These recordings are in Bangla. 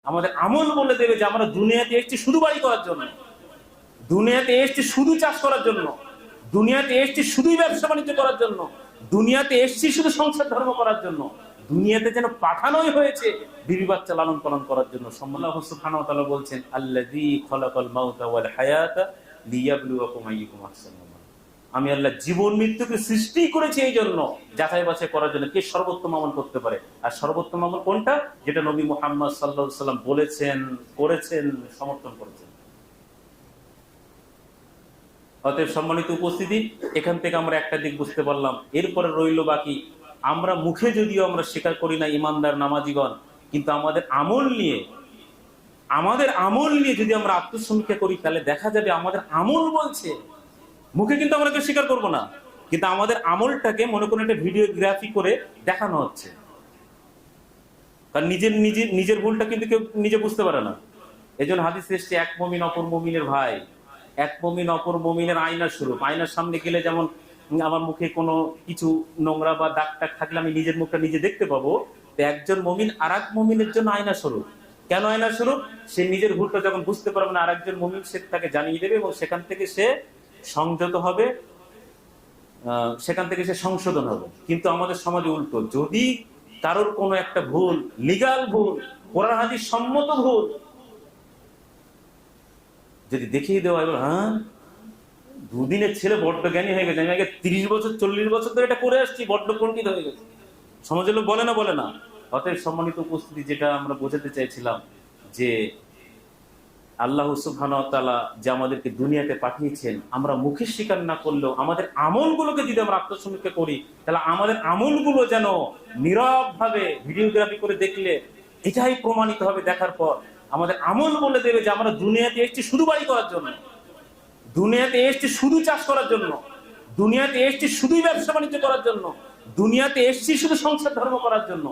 আমাদের আমল বলে দেবে যে আমরা দুনিয়াতে এসেছি শুধু বাড়ি করার জন্য, দুনিয়াতে এসেছি শুধু চাষ করার জন্য, দুনিয়াতে এসেছি শুধুই ব্যবসা বাণিজ্য করার জন্য, দুনিয়াতে এসেছি শুধু সংসার ধর্ম করার জন্য, দুনিয়াতে যেন পাঠানোই হয়েছে বিবি বাচ্চা লালন পালন করার জন্য। আল্লাহ সুবহানাহু ওয়া তাআলা বলছেন, আল্লাযী খালাকাল মাউতা ওয়াল হায়াতা লিয়াবলুয়াকুম আইয়ুকুম আহসানু আমালা। আমি আল্লাহ জীবন মৃত্যুকে সৃষ্টি করেছি এই জন্য, যাচাই বাছাই করার জন্য কে সর্বোত্তম আমল করতে পারে। আর সর্বোত্তম আমল কোনটা? যেটা নবী মুহাম্মদ সাল্লাল্লাহু আলাইহি ওয়াসাল্লাম বলেছেন, করেছেন, সমর্থন করেছেন। অতএব সম্মানিত উপস্থিতি, এখান থেকে আমরা একটা দিক বুঝতে পারলাম। এরপরে রইল বাকি, আমরা মুখে যদিও আমরা স্বীকার করি না ইমানদার নামাজিগণ, কিন্তু আমাদের আমল নিয়ে যদি আমরা আত্মসমীক্ষা করি, তাহলে দেখা যাবে আমাদের আমল বলছে, মুখে কিন্তু আমরা কেউ স্বীকার করবো না, কিন্তু আমাদের আমলটাকে মনে করেন একটা ভিডিওগ্রাফি করে দেখানো হচ্ছে। কারণ নিজের ভুলটা কিন্তু কেউ নিজে বুঝতে পারে না। এই জন্য হাদিস এসছে, এক মুমিন অপর মুমিনের ভাই, এক মুমিন অপর মুমিনের আয়নার স্বরূপ। আয়নার সামনে গেলে যেমন আমার মুখে কোনো কিছু নোংরা বা দাগ টাগ থাকলে আমি নিজের মুখটা নিজে দেখতে পাবো, তো একজন মুমিন আর এক মুমিনের জন্য আয়না স্বরূপ। কেন আয়না স্বরূপ? সে নিজের ভুলটা যখন বুঝতে পারবে না, আর একজন মুমিন সে তাকে জানিয়ে দেবে এবং সেখান থেকে সে সংযত হবে, সেখান থেকে সে সংশোধন হবে। কিন্তু আমাদের সমাজে উল্টো, যদি কারোর কোনো একটা ভুল, লিগাল ভুল, কোরআন হাদিস সম্মত ভুল যদি দেখিয়ে দেওয়া, হ্যাঁ দুদিনের ছেলে বড্ড জ্ঞানী হয়ে গেছে, আমি আগে 30 বছর 40 বছর ধরে এটা করে আসছি, বড্ড পণ্ডিত হয়ে গেছে, সমাজের লোক বলে না। অতএব সম্মানিত উপস্থিতি, যেটা আমরা বোঝাতে চাইছিলাম যে আল্লাহ সুবহানাহু ওয়া তাআলা যে আমাদেরকে দুনিয়াতে পাঠিয়েছেন, আমরা মুখে স্বীকার না করলেও আমাদের আমলগুলোকে যদি আমরা আত্মসমীক্ষা করি, তাহলে আমাদের আমলগুলো যেন নীরব ভাবে ভিডিওগ্রাফি করে দেখলে এটাই প্রমাণিত হবে। দেখার পর আমাদের আমল বলে দেবে যে আমরা দুনিয়াতে এসেছি শুধু বাড়ি করার জন্য, দুনিয়াতে এসেছি শুধু চাষ করার জন্য, দুনিয়াতে এসেছি শুধুই ব্যবসা বাণিজ্য করার জন্য, দুনিয়াতে এসেছি শুধু সংসার ধর্ম করার জন্য,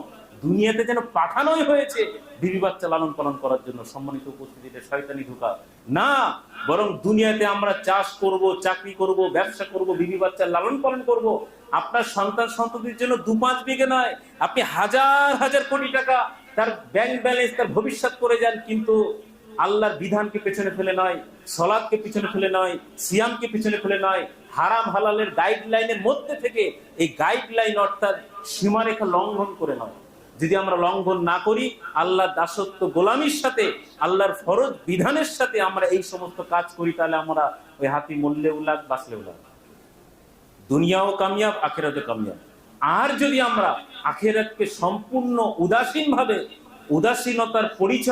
দুনিয়াতে যেন পাঠানোই হয়েছে বিবি বাচ্চা লালন পালন করার জন্য। সম্মানিত উপস্থিতিতে শয়তানি ঢোকা না, বরং দুনিয়াতে আমরা চাষ করব, চাকরি করব, ব্যবসা করব, বিবি বাচ্চা লালন পালন করব। আপনার সন্তান সন্ততির জন্য 2-5 বিঘে নয়, আপনি হাজার হাজার কোটি টাকা তার ব্যাংক ব্যালেন্স, তার ভবিষ্যৎ করে যান, কিন্তু আল্লাহর বিধানকে পেছনে ফেলে নয়, সালাতকে পিছনে ফেলে নয়, সিয়ামকে পিছনে ফেলে নয়, হারাম হালালের গাইডলাইনের মধ্যে থেকে, এই গাইডলাইন অর্থাৎ সীমারেখা লঙ্ঘন করে নয়। যদি আমরা লঙ্ঘন না করি, আল্লাহর দাসত্ব গোলামির সাথে, আল্লাহর ফরজ বিধানের সাথে আমরা এই সমস্ত কাজ করি, তাহলে আমরা ওই হাতি মরলে উলাগ বাঁচলে উলাগ, দুনিয়াও কামিয়াব, আখিরাতে কামিয়াব। আর যদি আমরা আখিরাতকে সম্পূর্ণ উদাসীনতার পরিচয়